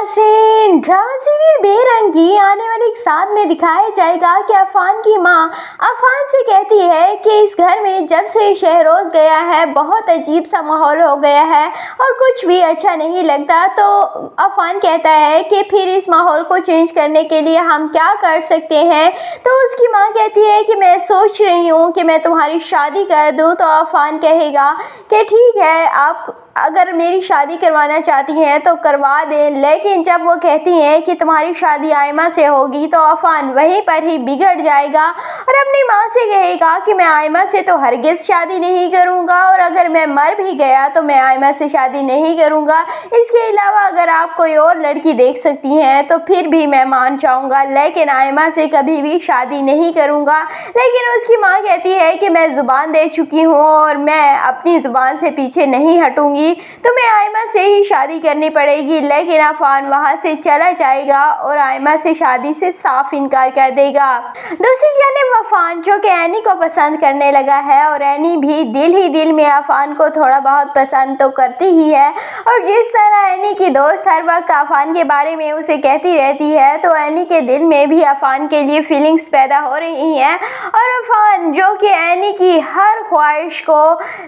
नाज़रीन, drama serial बेरंगी आने वाले एक साल में दिखाया जाएगा कि अफान की मां अफान से कहती है कि इस घर में जब से शहरोज गया है बहुत अजीब सा माहौल हो गया है और कुछ भी अच्छा नहीं लगता। तो अफान कहता है कि फिर इस माहौल को चेंज करने के लिए हम क्या कर सकते हैं। तो उसकी मां कहती है कि मैं सोच रही हूँ कि मैं तुम्हारी शादी कर दूँ। तो अफान कहेगा कि ठीक है, आप अगर मेरी शादी करवाना चाहती हैं तो करवा दें। लेकिन जब वो कहती हैं कि तुम्हारी शादी आयमा से होगी तो अफान वहीं पर ही बिगड़ जाएगा और अपनी माँ से कहेगा कि मैं आयमा से तो हरगिज़ शादी नहीं करूँगा और अगर मैं मर भी गया तो मैं आयमा से शादी नहीं करूँगा। इसके अलावा अगर आप कोई और लड़की देख सकती हैं तो फिर भी मैं मान जाऊँगा, लेकिन आयमा से कभी भी शादी नहीं करूँगा। लेकिन उसकी माँ कहती है कि मैं ज़ुबान दे चुकी हूँ और मैं अपनी ज़ुबान से पीछे नहीं हटूँगी, तो मैं आयमा से ही शादी करनी पड़ेगी। लेकिन अफान वहां से चला जाएगा और आयमा से शादी से साफ इनकार कर देगा। दूसरी जानिब अफान जो कि एनी को पसंद करने लगा है और एनी भी दिल ही दिल में अफान को थोड़ा बहुत पसंद तो करती ही है और जिस तरह एनी की दोस्त हर वक्त अफान के बारे में उसे कहती रहती है तो एनी के दिल में भी अफान के लिए फीलिंग्स पैदा हो रही हैं और अफान जो कि एनी की हर ख्वाहिश को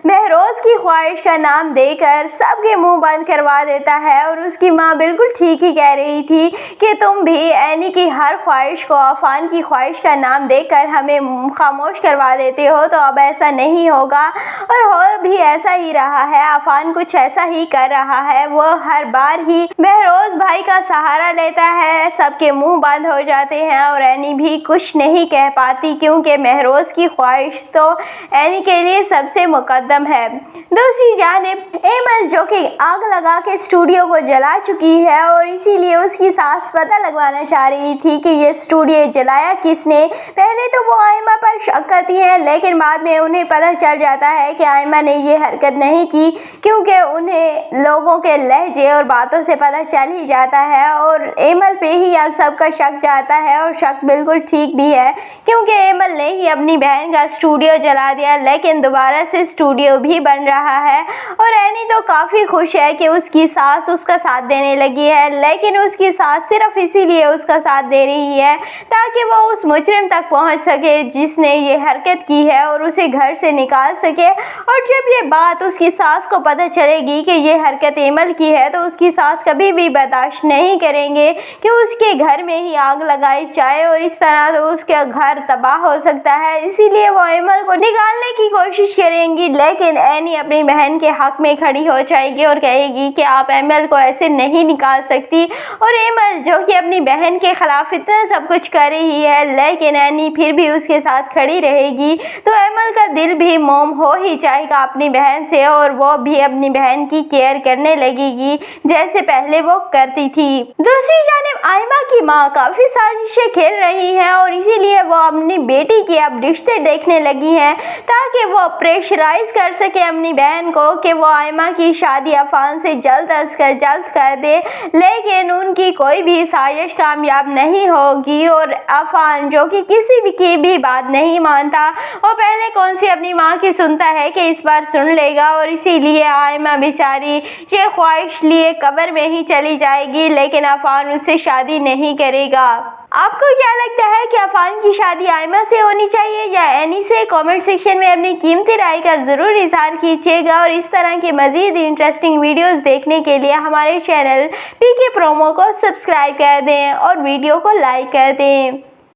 महरोज की ख्वाहिश का नाम देकर सबके मुंह बंद करवा देता है। और उसकी माँ बिल्कुल ठीक ही कह रही थी कि तुम भी एनी की हर ख्वाहिश को अफान की ख्वाहिश का नाम देकर हमें खामोश करवा देते हो, तो अब ऐसा नहीं होगा। और हो भी ऐसा ही रहा है, अफान कुछ ऐसा ही कर रहा है। वो हर बार ही महरोज भाई का सहारा लेता है, सबके मुंह बंद हो जाते हैं और एनी भी कुछ नहीं कह पाती क्योंकि महरोज की ख्वाहिश तो एनी के लिए सबसे मुकद्दम है। दूसरी जानिब एमल जो कि आग लगा के स्टूडियो को जला चुकी है और इसीलिए उसकी सास पता लगवाना चाह रही थी कि ये स्टूडियो जलाया किसने। पहले तो वो आयमा पर शक करती हैं, लेकिन बाद में उन्हें पता चल जाता है कि आयमा ने ये हरकत नहीं की क्योंकि उन्हें लोगों के लहजे और बातों से पता चल ही जाता है और एमल पे ही अब सबका शक जाता है और शक बिल्कुल ठीक भी है क्योंकि एमल ने ही अपनी बहन का स्टूडियो जला दिया। लेकिन दोबारा से स्टूडियो भी बन रहा है और एनी तो काफ़ी खुश है कि उसकी सास उसका साथ देने लगी है, लेकिन उसकी सास सिर्फ इसीलिए उसका साथ दे रही है ताकि वो उस मुजरिम तक पहुंच सके जिसने ये हरकत की है और उसे घर से निकाल सके। और जब ये बात उसकी सास को पता चलेगी कि ये हरकत एमल की है तो उसकी सास कभी भी बर्दाश्त नहीं करेंगे कि उसके घर में ही आग लगाई जाए और इस तरह तो उसका घर तबाह हो सकता है। इसीलिए वो एमल को निकालने की कोशिश करेंगी, लेकिन एनी अपनी बहन के हक में खड़ी हो जाएगी और कहेगी कि आप एमल को ऐसे नहीं निकाल सकती। और एमल जो कि अपनी बहन के खिलाफ इतना सब कुछ कर रही है, लेकिन एनी फिर भी उसके साथ खड़ी रहेगी तो एमल का दिल भी मोम हो ही जाएगा अपनी बहन से और वो भी अपनी बहन की केयर करने लगेगी जैसे पहले वो करती थी। दूसरी जानिब आयमा की माँ काफ़ी साजिशें खेल रही हैं और इसीलिए वो अपनी बेटी के अब रिश्ते देखने लगी हैं ताकि वो प्रेशराइज कर सके अपनी बहन को कि वो आयमा की शादी अफान से जल्द अज जल्द कर दे। लेकिन उनकी कोई भी साजिश कामयाब नहीं होगी और अफान जो कि किसी की भी बात नहीं मानता, वो पहले कौन सी अपनी माँ की सुनता है कि इस बार सुन लेगा और इसीलिए आयमा बेचारी ये ख्वाहिश लिए कब्र में ही चली जाएगी, लेकिन अफान उससे शादी नहीं करेगा। आपको क्या लगता है कि अफान की शादी आयमा से होनी चाहिए या एनी से? कमेंट सेक्शन में अपनी कीमती राय का ज़रूर इज़हार कीजिएगा और इस तरह के मज़ीद इंटरेस्टिंग वीडियोस देखने के लिए हमारे चैनल पीके प्रोमो को सब्सक्राइब कर दें और वीडियो को लाइक कर दें।